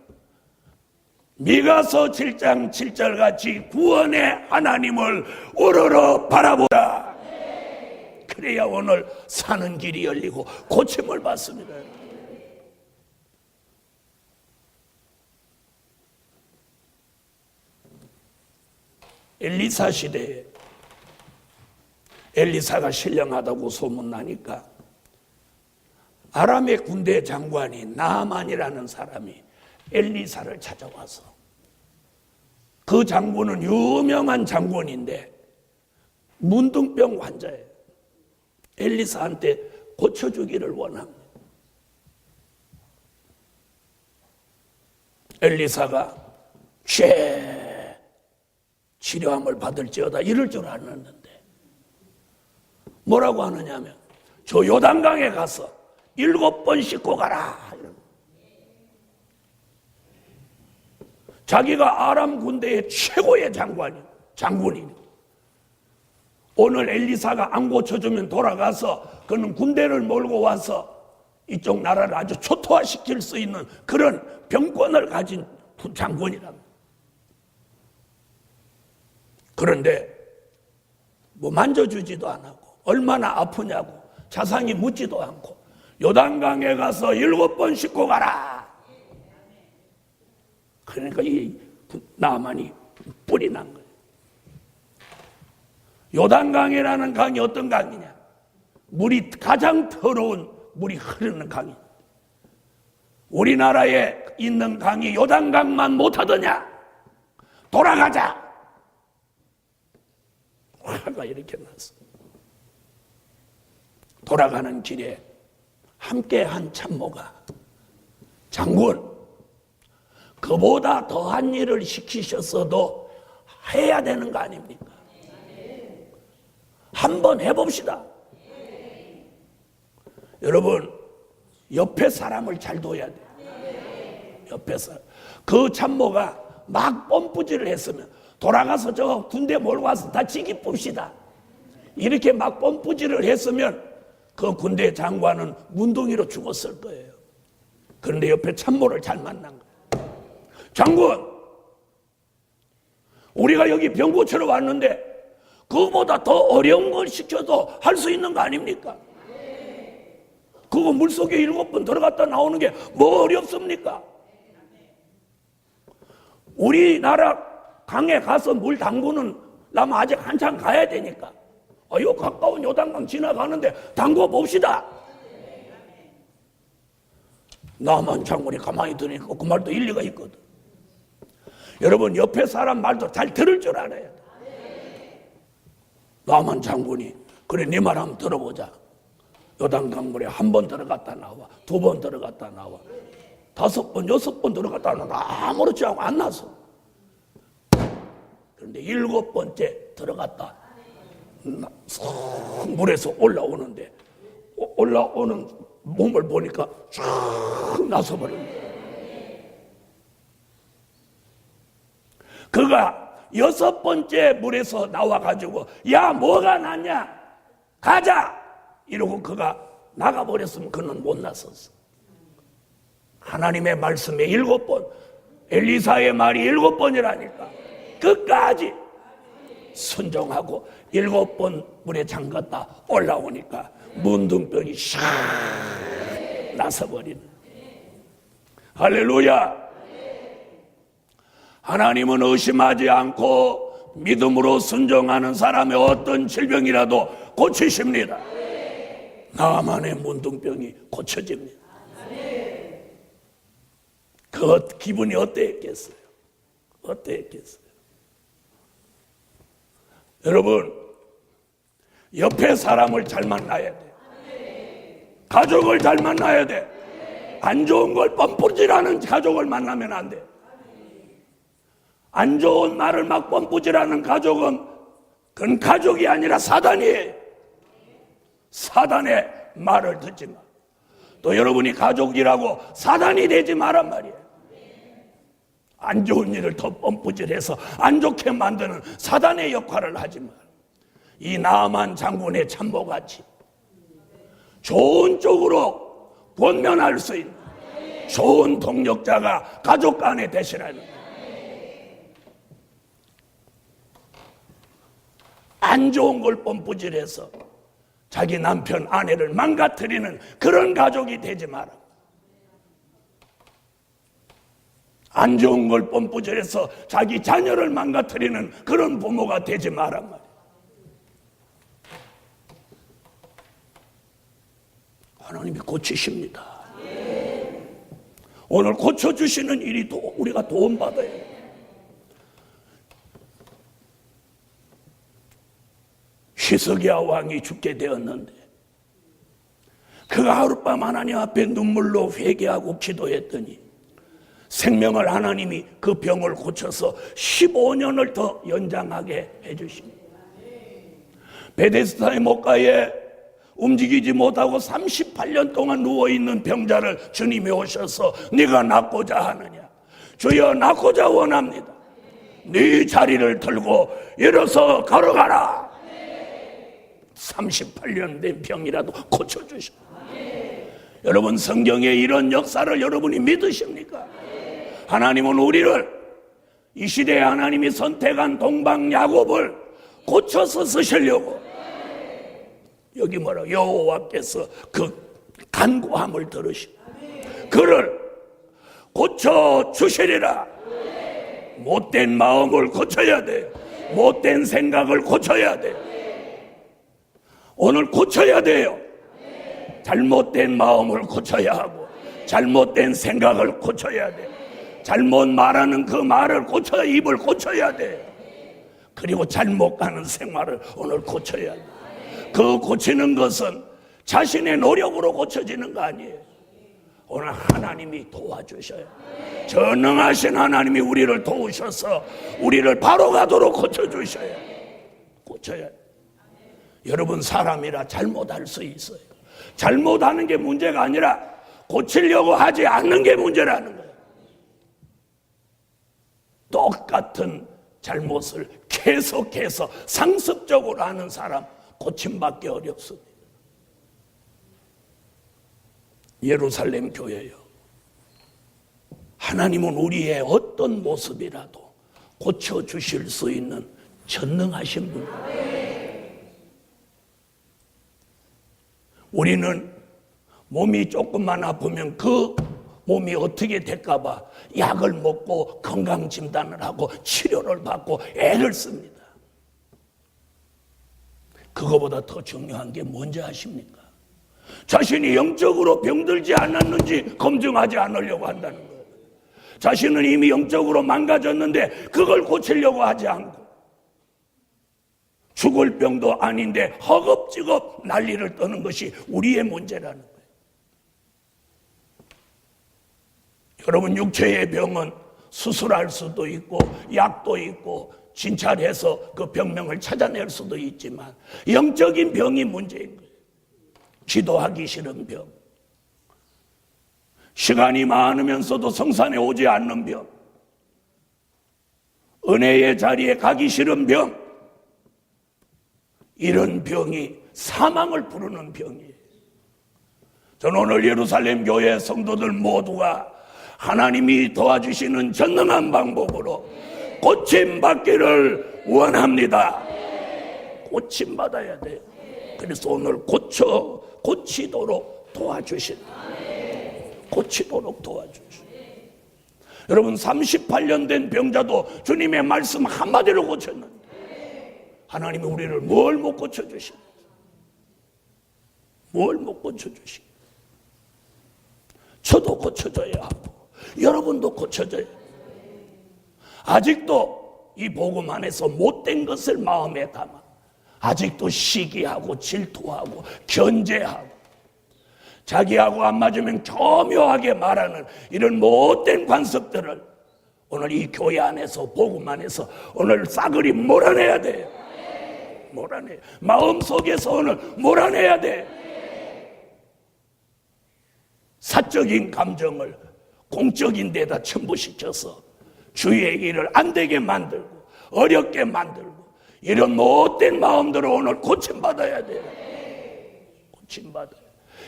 미가서 7장 7절 같이 구원의 하나님을 우러러 바라보라. 그래야 오늘 사는 길이 열리고 고침을 받습니다. 엘리사 시대에 엘리사가 신령하다고 소문나니까 아람의 군대 장관이 나아만이라는 사람이 엘리사를 찾아와서, 그 장군은 유명한 장군인데 문둥병 환자예요. 엘리사한테 고쳐주기를 원합니다. 엘리사가 치료함을 받을지어다 이럴 줄 알았는데 뭐라고 하느냐면 저 요단강에 가서 7번 씻고 가라. 자기가 아람 군대의 최고의 장군이니 오늘 엘리사가 안 고쳐주면 돌아가서 그는 군대를 몰고 와서 이쪽 나라를 아주 초토화시킬 수 있는 그런 병권을 가진 장군이랍니다. 그런데 뭐 만져주지도 안 하고 얼마나 아프냐고 자상히 묻지도 않고 요단강에 가서 7번 씻고 가라. 그러니까 이 나만이 뿔이 난 거예요. 요단강이라는 강이 어떤 강이냐? 물이 가장 더러운 물이 흐르는 강이. 우리나라에 있는 강이 요단강만 못하더냐? 돌아가자. 화가 이렇게 났어. 돌아가는 길에 함께한 참모가 장군, 그보다 더한 일을 시키셨어도 해야 되는 거 아닙니까? 한번 해봅시다. 여러분, 옆에 사람을 잘 둬야 돼요. 옆에 사람. 그 참모가 막 뽐뿌질을 했으면 돌아가서 저 군대 몰고 와서 다 지기 뿝시다. 이렇게 막 뽐뿌질을 했으면 그 군대 장관은 문둥이로 죽었을 거예요. 그런데 옆에 참모를 잘 만난 거예요. 장군, 우리가 여기 병 고치러 왔는데 그거보다 더 어려운 걸 시켜도 할 수 있는 거 아닙니까? 그거 물속에 7번 들어갔다 나오는 게 뭐 어렵습니까? 우리나라 강에 가서 물 담그는 라면 아직 한참 가야 되니까 요 가까운 요단강 지나가는데 담궈 봅시다. 나만 장군이 가만히 들으니까 그 말도 일리가 있거든. 여러분, 옆에 사람 말도 잘 들을 줄 알아야 돼. 나만 장군이 그래 네 말 한번 들어보자. 요단강 물에 1번 들어갔다 나와, 2번 들어갔다 나와, 5번, 6번 들어갔다 나와. 아무렇지 않고 안 나서. 그런데 7번째 들어갔다 물에서 올라오는데 올라오는 몸을 보니까 쫙 나서버린 거예요. 그가 6번째 물에서 나와가지고 야 뭐가 낫냐 가자 이러고 그가 나가버렸으면 그는 못 나섰어. 하나님의 말씀에 7번, 엘리사의 말이 7번이라니까 끝까지 순종하고 7번 물에 잠갔다 올라오니까 문둥병이 샥 나서버리는. 할렐루야. 하나님은 의심하지 않고 믿음으로 순종하는 사람의 어떤 질병이라도 고치십니다. 나만의 문둥병이 고쳐집니다. 그 기분이 어땠겠어요? 어땠겠어요? 여러분, 옆에 사람을 잘 만나야 돼요. 가족을 잘 만나야 돼. 안 좋은 걸 뻔뿌질하는 가족을 만나면 안 돼. 안 좋은 말을 막 뻔뿌질하는 가족은 그건 가족이 아니라 사단이에요. 사단의 말을 듣지 마. 또 여러분이 가족이라고 사단이 되지 말란 말이에요. 안 좋은 일을 더 뻔뿌질해서 안 좋게 만드는 사단의 역할을 하지 마. 이 나아만 장군의 참모같이 좋은 쪽으로 권면할 수 있는 좋은 동력자가 가족 간에 되시라는 거예요. 안 좋은 걸 뻔뿌질해서 자기 남편, 아내를 망가뜨리는 그런 가족이 되지 마라. 안 좋은 걸 뻔뿌질해서 자기 자녀를 망가뜨리는 그런 부모가 되지 마란 말이에요. 하나님이 고치십니다. 오늘 고쳐주시는 일이 우리가 도움받아야 해요. 히스기야 왕이 죽게 되었는데 그가 하룻밤 하나님 앞에 눈물로 회개하고 기도했더니 생명을 하나님이 그 병을 고쳐서 15년을 더 연장하게 해주십니다. 베데스다의 목가에 움직이지 못하고 38년 동안 누워있는 병자를 주님이 오셔서 네가 낫고자 하느냐? 주여 낫고자 원합니다. 네 자리를 들고 일어서 걸어가라. 38년 된 병이라도 고쳐주셔. 여러분 성경에 이런 역사를 여러분이 믿으십니까? 하나님은 우리를 이 시대에 하나님이 선택한 동방 야곱을 고쳐서 쓰시려고 여기 뭐라 여호와께서 그 간구함을 들으시고 그를 고쳐주시리라. 못된 마음을 고쳐야 돼요. 못된 생각을 고쳐야 돼요. 오늘 고쳐야 돼요. 잘못된 마음을 고쳐야 하고 잘못된 생각을 고쳐야 돼요. 잘못 말하는 그 말을 고쳐야 입을 고쳐야 돼요. 그리고 잘못 가는 생활을 오늘 고쳐야 돼요. 그 고치는 것은 자신의 노력으로 고쳐지는 거 아니에요. 오늘 하나님이 도와주셔요. 전능하신 하나님이 우리를 도우셔서 우리를 바로 가도록 고쳐주셔요. 고쳐야 돼요. 여러분 사람이라 잘못할 수 있어요. 잘못하는 게 문제가 아니라 고치려고 하지 않는 게 문제라는 거예요. 똑같은 잘못을 계속해서 상습적으로 하는 사람 고침받기 어렵습니다. 예루살렘 교회요. 하나님은 우리의 어떤 모습이라도 고쳐주실 수 있는 전능하신 분입니다. 우리는 몸이 조금만 아프면 그 몸이 어떻게 될까봐 약을 먹고 건강진단을 하고 치료를 받고 애를 씁니다. 그거보다 더 중요한 게 뭔지 아십니까? 자신이 영적으로 병들지 않았는지 검증하지 않으려고 한다는 거예요. 자신은 이미 영적으로 망가졌는데 그걸 고치려고 하지 않고 죽을 병도 아닌데 허겁지겁 난리를 떠는 것이 우리의 문제라는 거예요. 여러분 육체의 병은 수술할 수도 있고 약도 있고 진찰해서 그 병명을 찾아낼 수도 있지만 영적인 병이 문제인 거예요. 기도하기 싫은 병, 시간이 많으면서도 성산에 오지 않는 병, 은혜의 자리에 가기 싫은 병, 이런 병이 사망을 부르는 병이에요. 저는 오늘 예루살렘 교회 성도들 모두가 하나님이 도와주시는 전능한 방법으로 고침받기를 원합니다. 고침받아야 돼요. 그래서 오늘 고치도록 도와주신다. 고치도록 도와주신다. 여러분 38년 된 병자도 주님의 말씀 한마디로 고쳤는데 하나님이 우리를 뭘 못 고쳐주십니까? 뭘 못 고쳐주십니까? 저도 고쳐줘야 하고 여러분도 고쳐줘야 해요. 아직도 이 복음 안에서 못된 것을 마음에 담아 아직도 시기하고 질투하고 견제하고 자기하고 안 맞으면 교묘하게 말하는 이런 못된 관습들을 오늘 이 교회 안에서 복음 안에서 오늘 싸그리 몰아내야 돼요. 몰아내. 마음속에서 오늘 몰아내야 돼. 사적인 감정을 공적인 데다 첨부시켜서 주의 일을 안 되게 만들고 어렵게 만들고 이런 못된 마음들을 오늘 고침받아야 돼요. 고침받아요.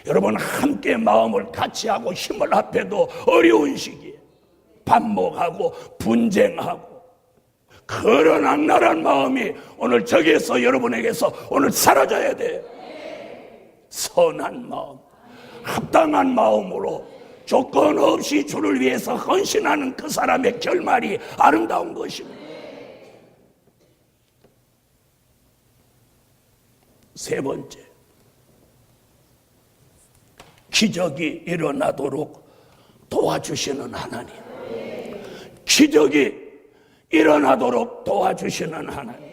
여러분 함께 마음을 같이 하고 힘을 합해도 어려운 시기에 반목하고 분쟁하고 그런 악랄한 마음이 오늘 저기에서 여러분에게서 오늘 사라져야 돼요. 선한 마음, 합당한 마음으로 조건 없이 주를 위해서 헌신하는 그 사람의 결말이 아름다운 것입니다. 세 번째, 기적이 일어나도록 도와주시는 하나님. 기적이 일어나도록 도와주시는 하나님.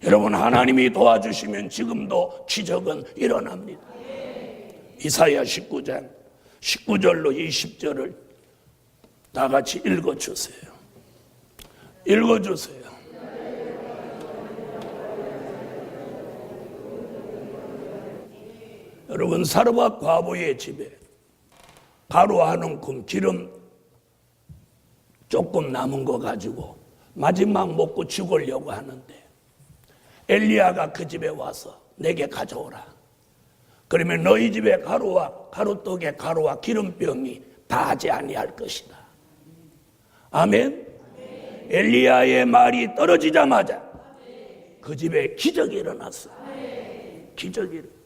여러분, 하나님이 도와주시면 지금도 기적은 일어납니다. 이사야 19장 19절로 20절을 다 같이 읽어주세요. 읽어주세요. 여러분, 사르밧 과부의 집에 가루 한 움큼 기름 조금 남은 거 가지고 마지막 먹고 죽으려고 하는데 엘리야가 그 집에 와서 내게 가져오라. 그러면 너희 집에 가루떡에 가루와 기름병이 다하지 아니할 것이다. 아멘. 엘리야의 말이 떨어지자마자 그 집에 기적이 일어났어요. 기적이 일어났어요.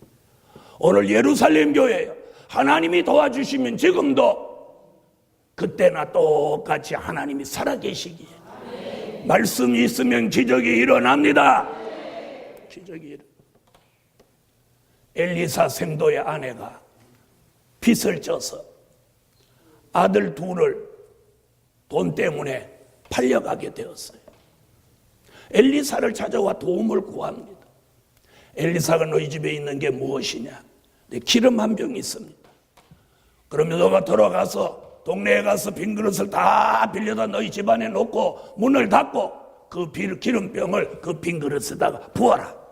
오늘 예루살렘 교회요, 하나님이 도와주시면 지금도 그때나 똑같이 하나님이 살아계시기에 말씀이 있으면 기적이 일어납니다. 기적이 일어납니다. 엘리사 생도의 아내가 빚을 져서 아들 둘을 돈 때문에 팔려가게 되었어요. 엘리사를 찾아와 도움을 구합니다. 엘리사가 너희 집에 있는 게 무엇이냐? 기름 한 병이 있습니다. 그러면 너가 들어가서 동네에 가서 빈 그릇을 다 빌려다 너희 집안에 놓고 문을 닫고 그 기름병을 그 빈 그릇에다가 부어라.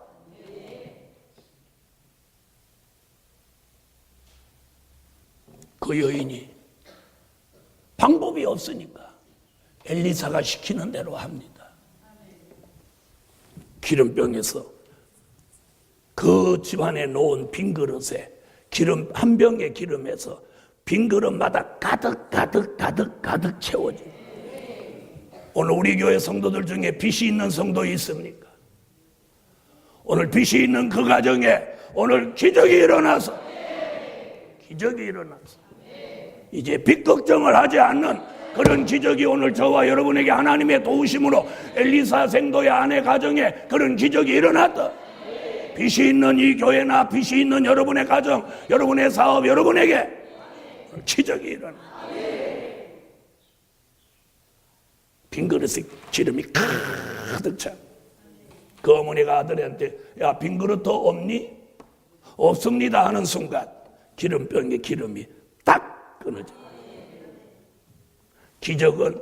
그 여인이 방법이 없으니까 엘리사가 시키는 대로 합니다. 기름병에서 그 집안에 놓은 빈 그릇에 기름 한 병의 기름에서 빈 그릇마다 가득 채워져. 오늘 우리 교회 성도들 중에 빚이 있는 성도 있습니까? 오늘 빚이 있는 그 가정에 오늘 기적이 일어나서 이제 빚 걱정을 하지 않는 그런 기적이 오늘 저와 여러분에게 하나님의 도우심으로 엘리사 생도의 아내 가정에 그런 기적이 일어났다. 빚이 있는 이 교회나 빚이 있는 여러분의 가정, 여러분의 사업, 여러분에게 기적이 일어나. 빈 그릇에 기름이 가득 차. 그 어머니가 아들한테 야, 빈 그릇 더 없니? 없습니다 하는 순간 기름병에 기름이 딱 끊어져. 기적은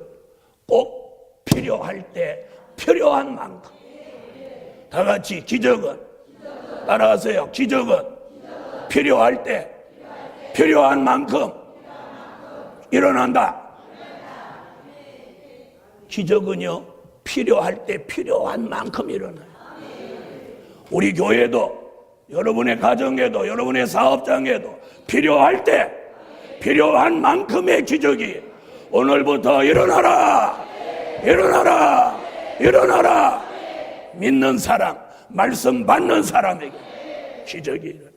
꼭 필요할 때 필요한 만큼. 다 같이 기적은 따라하세요. 기적은 필요할 때 필요한 만큼 일어난다. 기적은요, 필요할 때 필요한 만큼 일어나요. 우리 교회도, 여러분의 가정에도, 여러분의 사업장에도 필요할 때 필요한 만큼의 기적이 오늘부터 일어나라. 일어나라. 일어나라. 믿는 사람, 말씀 받는 사람에게 기적이 일어나.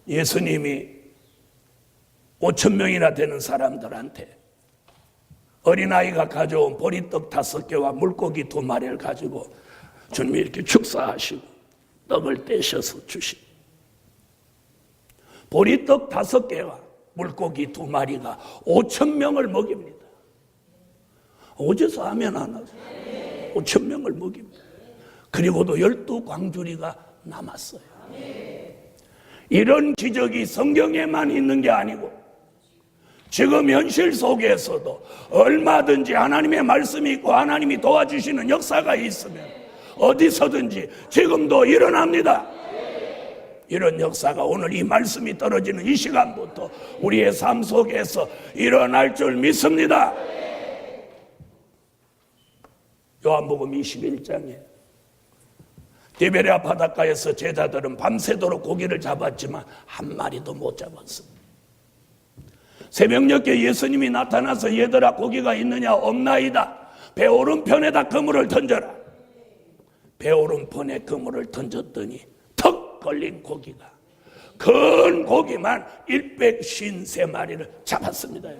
예수님이 5,000명이나 되는 사람들한테 어린아이가 가져온 보리떡 5개와 물고기 2마리를 가지고 주님이 이렇게 축사하시고 떡을 떼셔서 주시고, 보리떡 5개와 물고기 2마리가 5,000명을 먹입니다. 어디서 하면 안 하죠? 5,000명을 먹입니다. 그리고도 12 광주리가 남았어요. 이런 기적이 성경에만 있는 게 아니고 지금 현실 속에서도 얼마든지 하나님의 말씀이 있고 하나님이 도와주시는 역사가 있으면 어디서든지 지금도 일어납니다. 이런 역사가 오늘 이 말씀이 떨어지는 이 시간부터 우리의 삶 속에서 일어날 줄 믿습니다. 요한복음 21장에 디베랴 바닷가에서 제자들은 밤새도록 고기를 잡았지만 한 마리도 못 잡았습니다. 새벽녘에 예수님이 나타나서 얘들아 고기가 있느냐? 없나이다. 배 오른편에다 그물을 던져라. 배 오른편에 그물을 던졌더니 턱 걸린 고기가 큰 고기만 153마리를 잡았습니다.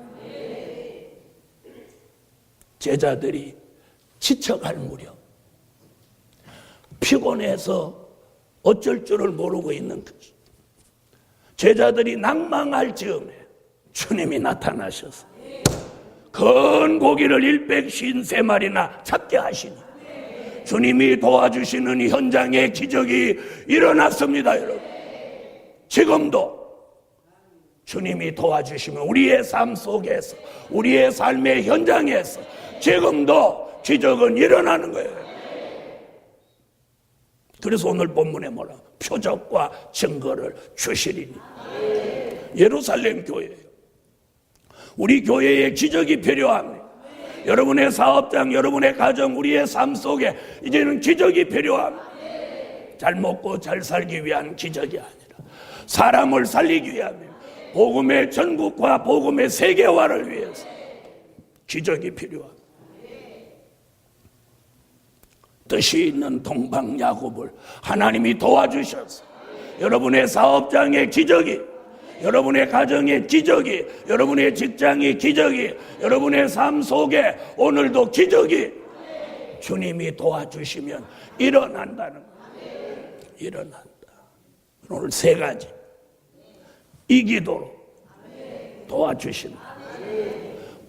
제자들이 지쳐갈 무렵 피곤해서 어쩔 줄을 모르고 있는 거죠. 제자들이 낭망할 즈음에 주님이 나타나셔서 큰 고기를 153마리나 잡게 하시니 주님이 도와주시는 현장의 기적이 일어났습니다. 여러분, 지금도 주님이 도와주시면 우리의 삶 속에서 우리의 삶의 현장에서 지금도 기적은 일어나는 거예요. 그래서 오늘 본문에 뭐라? 표적과 증거를 주시리니. 예루살렘 교회예요. 우리 교회에 기적이 필요합니다. 여러분의 사업장, 여러분의 가정, 우리의 삶 속에 이제는 기적이 필요합니다. 잘 먹고 잘 살기 위한 기적이 아니라 사람을 살리기 위함입니다. 복음의 전국과 복음의 세계화를 위해서 기적이 필요합니다. 뜻이 있는 동방야곱을 하나님이 도와주셔서 여러분의 사업장의 기적이, 여러분의 가정의 기적이, 여러분의 직장의 기적이, 여러분의 삶 속에 오늘도 기적이 주님이 도와주시면 일어난다는 거예요. 일어난다. 오늘 세 가지. 이기도록 도와주신다.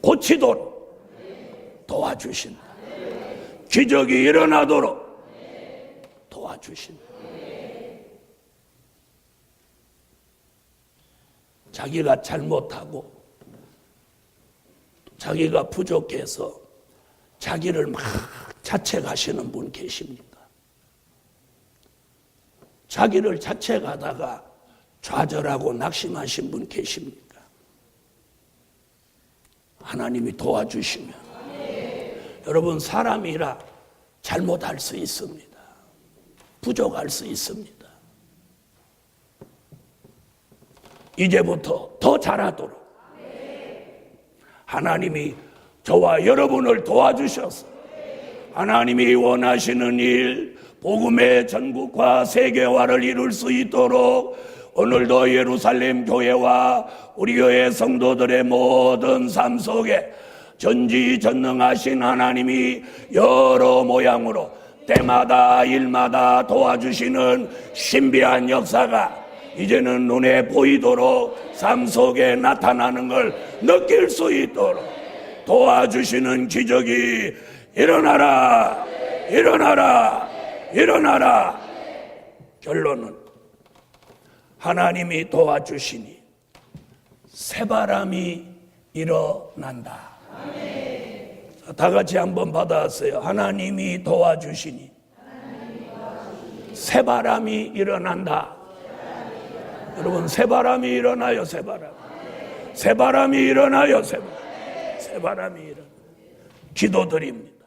고치도록 도와주신다. 기적이 일어나도록 도와주신다. 자기가 잘못하고 자기가 부족해서 자기를 막 자책하시는 분 계십니까? 자기를 자책하다가 좌절하고 낙심하신 분 계십니까? 하나님이 도와주시면 여러분, 사람이라 잘못할 수 있습니다. 부족할 수 있습니다. 이제부터 더 잘하도록 하나님이 저와 여러분을 도와주셔서 하나님이 원하시는 일, 복음의 전국화, 세계화를 이룰 수 있도록 오늘도 예루살렘 교회와 우리 교회 성도들의 모든 삶 속에 전지전능하신 하나님이 여러 모양으로 때마다 일마다 도와주시는 신비한 역사가 이제는 눈에 보이도록 삶 속에 나타나는 걸 느낄 수 있도록 도와주시는 기적이 일어나라, 일어나라, 일어나라. 결론은 하나님이 도와주시니 새바람이 일어난다. 다 같이 한번 받아왔어요. 하나님이 도와주시니 새바람이 일어난다. 여러분, 새바람이 일어나요. 새바람이 일어나요. 새바람이 일어나요. 기도드립니다.